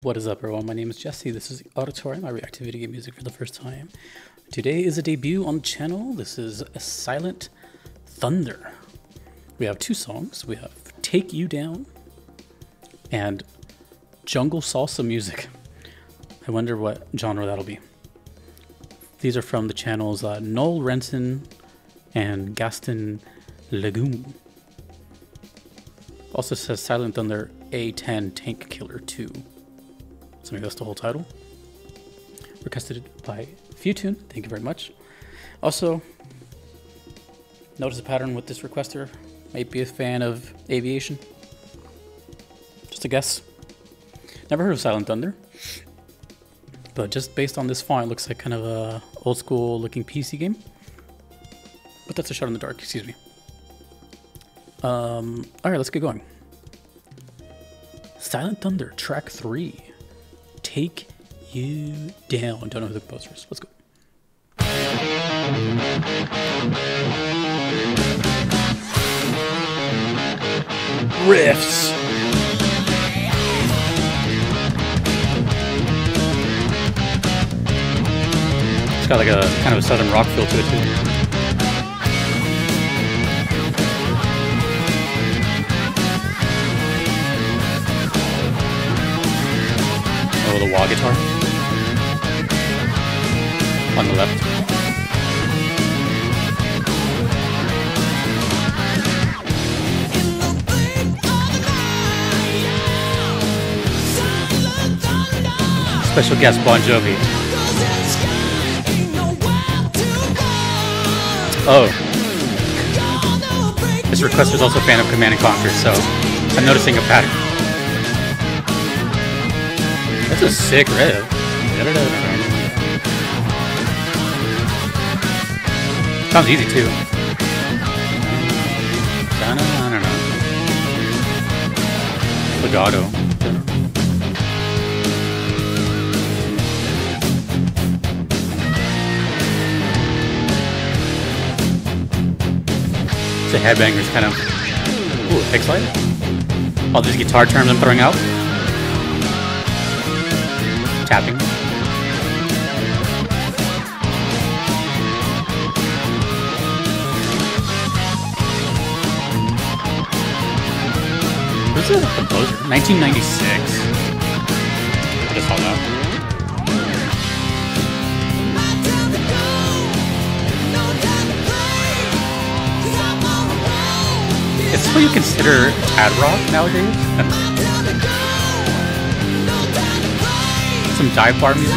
What is up, everyone? My name is Jesse. This is the Auditorium. I react to video game music for the first time. Today is a debut on the channel. This is Silent Thunder. We have two songs. We have Take You Down and Jungle Salsa Music. I wonder what genre that'll be. These are from the channels Noel Renson and Gaston Legume. Also says Silent Thunder A-10 Tank Killer 2. So maybe that's the whole title. Requested by Futune. Thank you very much. Also, notice a pattern with this requester. Might be a fan of aviation. Just a guess. Never heard of Silent Thunder. But just based on this font, it looks like kind of a old school looking PC game. But that's a shot in the dark, excuse me. Alright, let's get going. Silent Thunder, track 3. Take You Down. Don't know who the composer is. Let's go. Riffs. It's got like a kind of a southern rock feel to it too. Oh, the wah guitar on the left. Special guest Bon Jovi. Oh, this requester is also a fan of Command and Conquer, so I'm noticing a pattern. That's a sick riff. Sounds easy too. Legato. It's a headbanger's kind of. Ooh, a pick slide. All these guitar terms I'm throwing out. Tapping. Who's the composer? 1996. I just saw that. It's what you consider ad rock nowadays. Some dive bar music.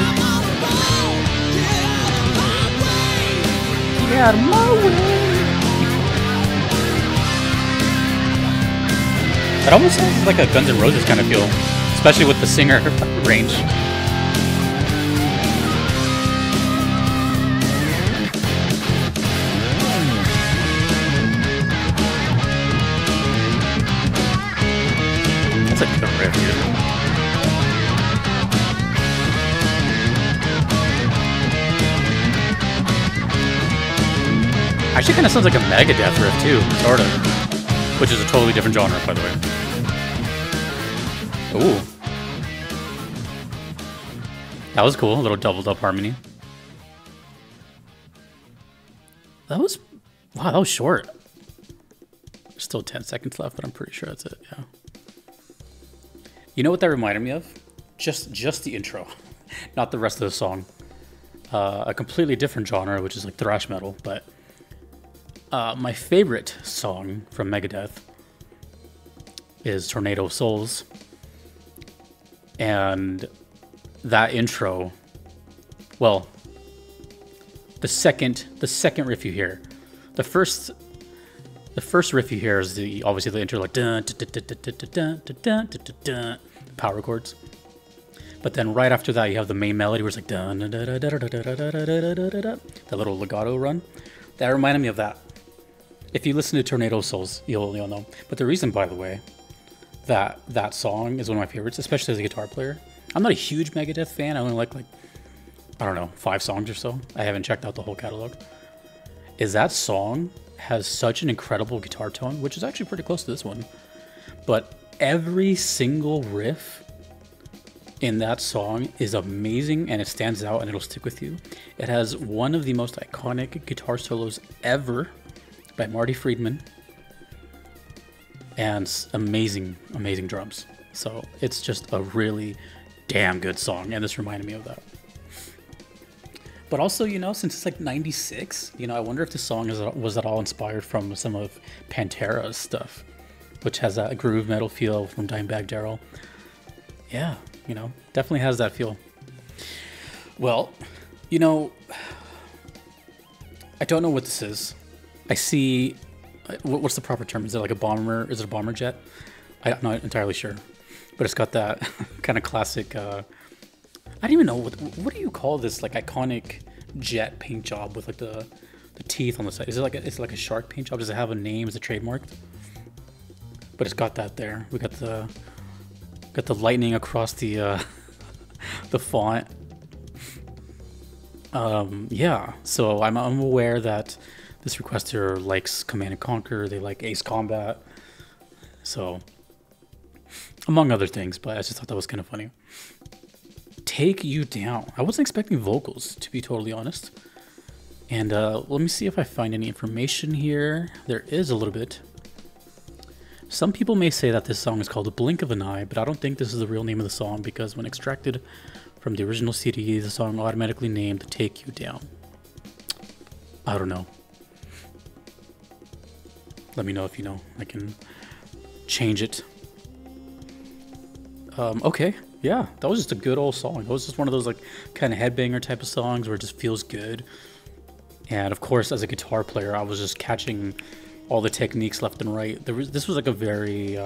Get out of my way. It almost sounds like a Guns N' Roses kind of feel, especially with the singer range. That's a good riff here. Actually, kind of sounds like a Megadeth riff too, sort of, which is a totally different genre, by the way. Ooh, that was cool. A little doubled up harmony. That was wow. That was short. There's still 10 seconds left, but I'm pretty sure that's it. Yeah. You know what that reminded me of? Just the intro, not the rest of the song. A completely different genre, which is like thrash metal, but. My favorite song from Megadeth is Tornado of Souls. And that intro, well, the second riff you hear, the first riff you hear is obviously the intro, like dun dun dun dun dun dun dun dun dun, power chords. But then right after that you have the main melody where it's like dun dun dun dun dun dun dun dun dun dun, that little legato run. That reminded me of that. If you listen to Tornado of Souls, you'll know. But the reason, by the way, that song is one of my favorites, especially as a guitar player. I'm not a huge Megadeth fan. I only like I don't know, 5 songs or so. I haven't checked out the whole catalog. Is that song has such an incredible guitar tone, which is actually pretty close to this one. But every single riff in that song is amazing, and it stands out and it'll stick with you. It has one of the most iconic guitar solos ever by Marty Friedman, and amazing, amazing drums. So it's just a really damn good song, and this reminded me of that. But also, you know, since it's like 96, you know, I wonder if this song was at all inspired from some of Pantera's stuff, which has that groove metal feel from Dimebag Darrell. Yeah, you know, definitely has that feel. Well, you know, I don't know what this is. I see, what's the proper term? Is it like a bomber? Is it a bomber jet? I'm not entirely sure, but it's got that kind of classic, I don't even know, what do you call this, like, iconic jet paint job with like the teeth on the side? Is it like a shark paint job? Does it have a name? Is it trademarked? But it's got that there. We got the lightning across the the font. Yeah, so I'm aware that this requester likes Command and Conquer. They like Ace Combat. So, among other things, but I just thought that was kind of funny. Take You Down. I wasn't expecting vocals, to be totally honest. And let me see if I find any information here. There is a little bit. Some people may say that this song is called A Blink of an Eye, but I don't think this is the real name of the song, because when extracted from the original CD, the song automatically named Take You Down. I don't know. Let me know if you know. I can change it. Okay. Yeah, that was just a good old song. It was just one of those like kind of headbanger type of songs where it just feels good. And of course, as a guitar player, I was just catching all the techniques left and right. This was like a very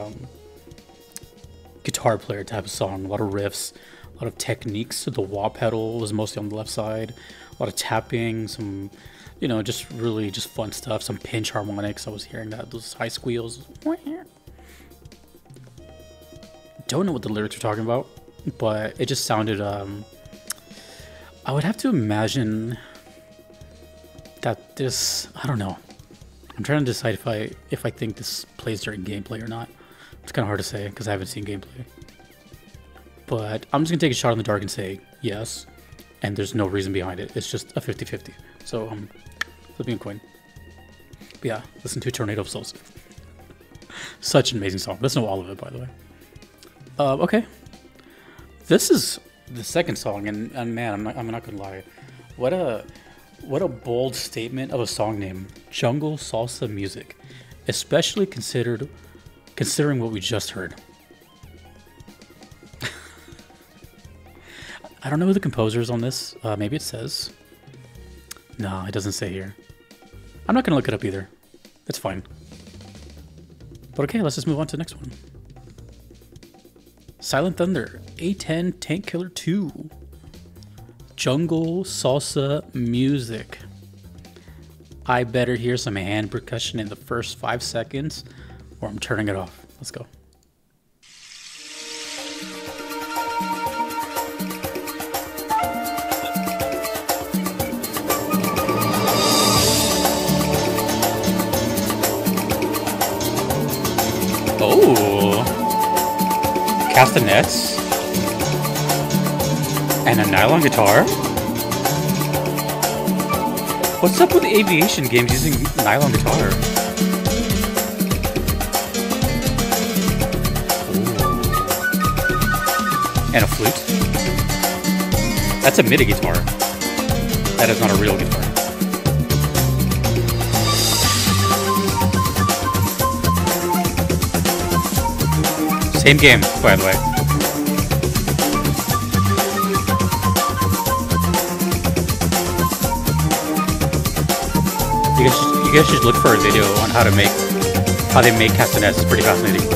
guitar player type of song. A lot of riffs, a lot of techniques. The wah pedal was mostly on the left side. A lot of tapping, some, you know, just really just fun stuff. Some pinch harmonics. I was hearing that, those high squeals. Don't know what the lyrics are talking about, but it just sounded, I would have to imagine that this, I don't know. I'm trying to decide if I think this plays during gameplay or not. It's kind of hard to say because I haven't seen gameplay. But I'm just going to take a shot in the dark and say yes, and there's no reason behind it. It's just a 50-50. So I'm flipping a coin. But yeah, listen to Tornado of Souls. Such an amazing song. Listen to all of it, by the way. Okay. This is the second song, and man, I'm not gonna lie. What a bold statement of a song name. Jungle Salsa Music. Especially considering what we just heard. I don't know who the composer is on this. Maybe it says. No, it doesn't say here. I'm not gonna look it up either. It's fine. But okay, let's just move on to the next one. Silent Thunder, A-10 Tank Killer 2. Jungle Salsa Music. I better hear some hand percussion in the first 5 seconds, or I'm turning it off. Let's go. Oh, castanets and a nylon guitar. What's up with aviation games using nylon guitar? Ooh. And a flute. That's a MIDI guitar. That is not a real guitar. Same game, by the way. You guys should look for a video on how they make castanets. It's pretty fascinating.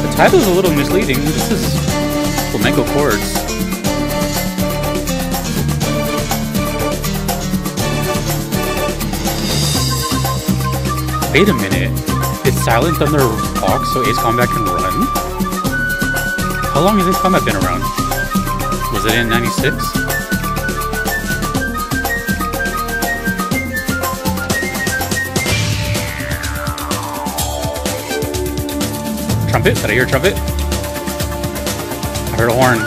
The title's a little misleading. This is flamenco chords. Wait a minute. Did Silent Thunder walk so Ace Combat can run? How long has Ace Combat been around? Was it in 96? Trumpet? Did I hear a trumpet? I heard a horn.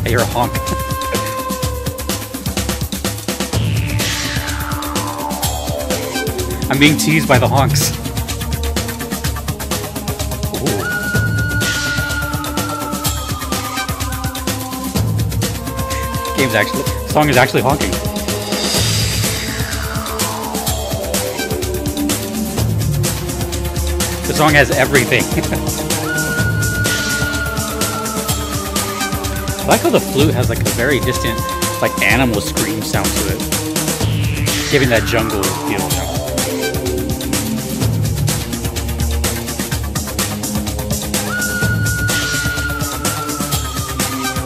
I hear a honk. I'm being teased by the honks. Ooh. Game's actually, song is actually honking. The song has everything. I like how the flute has like a very distant, like animal scream sound to it, giving that jungle feel.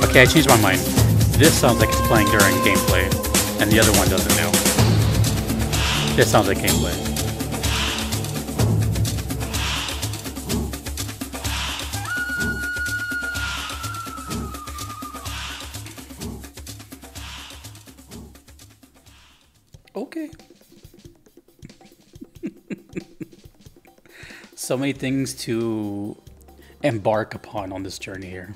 Okay, I changed my mind. This sounds like it's playing during gameplay, and the other one doesn't now. This sounds like gameplay. Okay. So many things to embark upon on this journey here.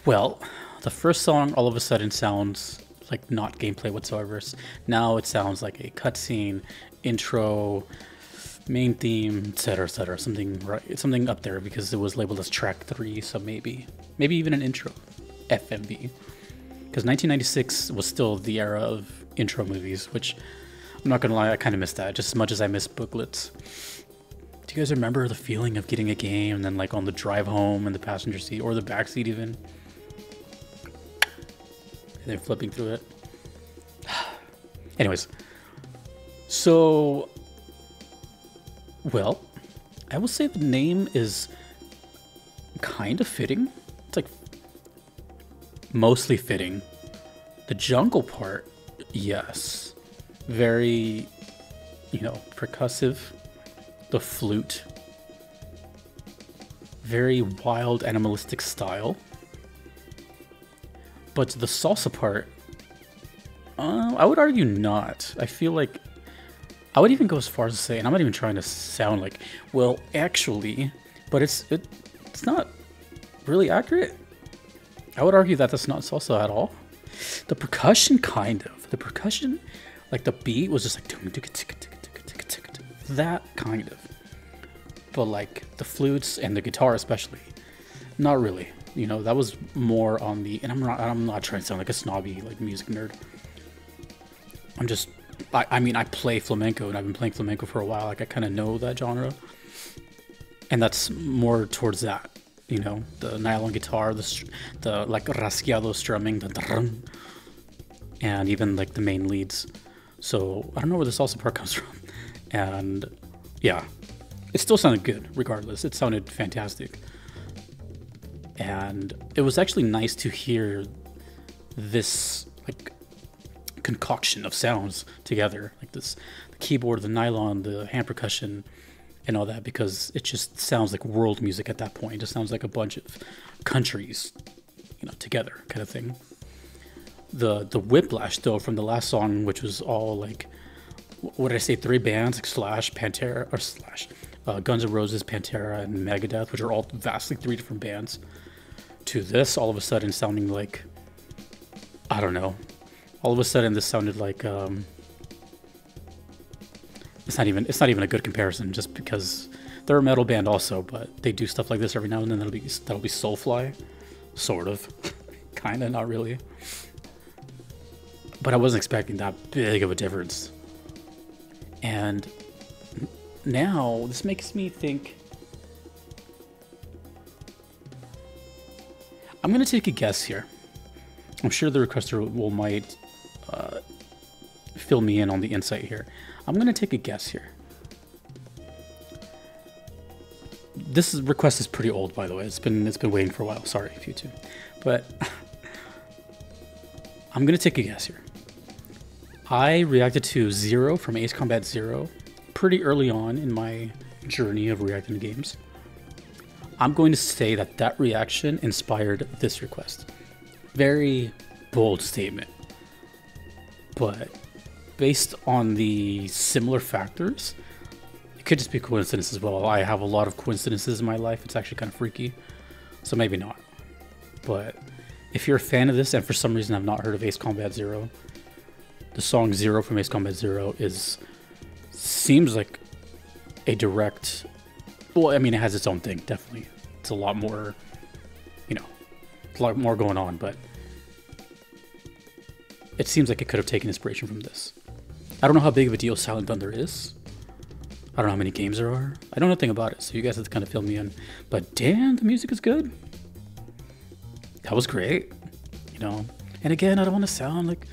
Well, the first song all of a sudden sounds like not gameplay whatsoever. Now it sounds like a cutscene, intro, main theme, etc., etc. Something right, something up there because it was labeled as track 3. So maybe even an intro, FMV. Because 1996 was still the era of intro movies, which I'm not gonna lie, I kind of missed that just as much as I miss booklets. Do you guys remember the feeling of getting a game and then like on the drive home in the passenger seat or the back seat even? And then flipping through it. Anyways, so, well, I will say the name is kind of fitting. It's like mostly fitting. The jungle part, yes. Very, you know, percussive. The flute. Very wild, animalistic style. But the salsa part, I would argue not. I feel like, I would even go as far as to say, and I'm not even trying to sound like, well, actually, but it's not really accurate. I would argue that that's not salsa at all. The percussion, kind of. The percussion, like the beat was just like, that kind of. But like the flutes and the guitar especially, not really. You know, that was more on the, and I'm not trying to sound like a snobby like music nerd. I mean, I play flamenco and I've been playing flamenco for a while. Like I kind of know that genre, and that's more towards that. You know, the nylon guitar, the like rasgueado strumming, the drum, and even like the main leads. So I don't know where the salsa part comes from, and yeah, it still sounded good regardless. It sounded fantastic. And it was actually nice to hear this like concoction of sounds together, like this, the keyboard, the nylon, the hand percussion, and all that, because it just sounds like world music at that point. It just sounds like a bunch of countries, you know, together kind of thing. The whiplash though from the last song, which was all like, what did I say, 3 bands, like Slash, Pantera, or Slash, Guns N' Roses, Pantera, and Megadeth, which are all vastly 3 different bands, to this all of a sudden sounding like, I don't know, all of a sudden this sounded like, it's not even a good comparison, just because they're a metal band also, but they do stuff like this every now and then. That'll be Soulfly, sort of, kind of, not really. But I wasn't expecting that big of a difference. And now this makes me think, I'm gonna take a guess here. I'm sure the requester might fill me in on the insight here. I'm gonna take a guess here. This request is pretty old, by the way. It's been waiting for a while. Sorry if you too, but I'm gonna take a guess here. I reacted to Zero from Ace Combat Zero pretty early on in my journey of reacting to games, I'm going to say that that reaction inspired this request. Very bold statement, but based on the similar factors, it could just be coincidence as well. I have a lot of coincidences in my life. It's actually kind of freaky, so maybe not. But if you're a fan of this and for some reason have not heard of Ace Combat Zero, the song Zero from Ace Combat Zero seems like a direct, well, I mean, it has its own thing, definitely. It's a lot more, you know, a lot more going on, but it seems like it could have taken inspiration from this. I don't know how big of a deal Silent Thunder is. I don't know how many games there are. I don't know anything about it, so you guys have to kind of fill me in. But damn, the music is good. That was great, you know. And again, I don't want to sound like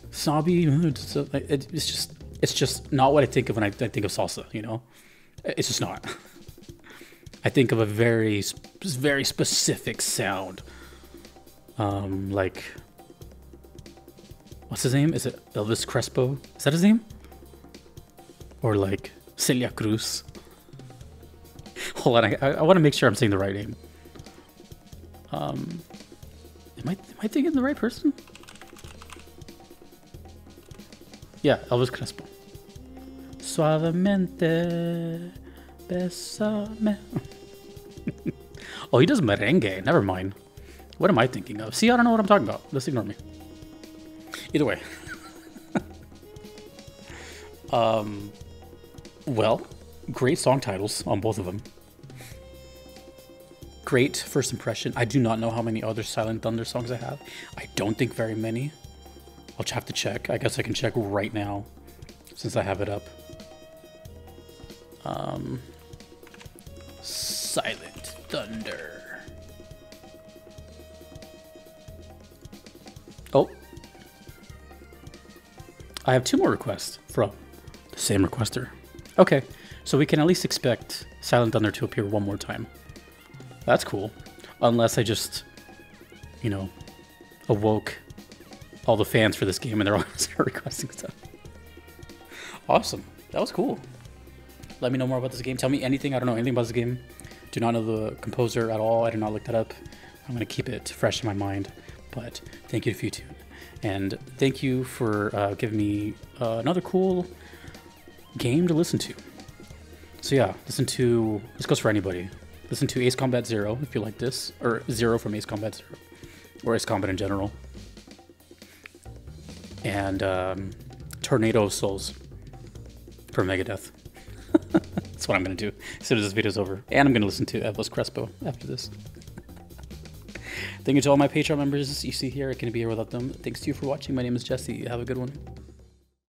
snobby. It's just not what I think of when I think of salsa, you know. It's just not. I think of a very specific sound. Like, what's his name? Is it Elvis Crespo? Is that his name? Or like Celia Cruz? Hold on, I want to make sure I'm saying the right name. Am I thinking the right person? Yeah, Elvis Crespo. Suavemente, besame. Oh, he does merengue. Never mind. What am I thinking of? See, I don't know what I'm talking about. Just ignore me. Either way. Well, great song titles on both of them. Great first impression. I do not know how many other Silent Thunder songs I have. I don't think very many. I'll have to check. I guess I can check right now since I have it up. Silent Thunder. Oh. I have 2 more requests from the same requester. Okay, so we can at least expect Silent Thunder to appear one more time. That's cool. Unless I just, you know, awoke all the fans for this game and they're all requesting stuff. Awesome. That was cool. Let me know more about this game. Tell me anything. I don't know anything about this game. Do not know the composer at all. I did not look that up. I'm going to keep it fresh in my mind. But thank you to FuTune. And thank you for giving me another cool game to listen to. So yeah, listen to, this goes for anybody. Listen to Ace Combat Zero if you like this, or Zero from Ace Combat Zero, or Ace Combat in general. And Tornado of Souls for Megadeth. That's what I'm going to do as soon as this video is over. And I'm going to listen to Elvis Crespo after this. Thank you to all my Patreon members you see here. I couldn't be here without them. Thanks to you for watching. My name is Jesse. Have a good one.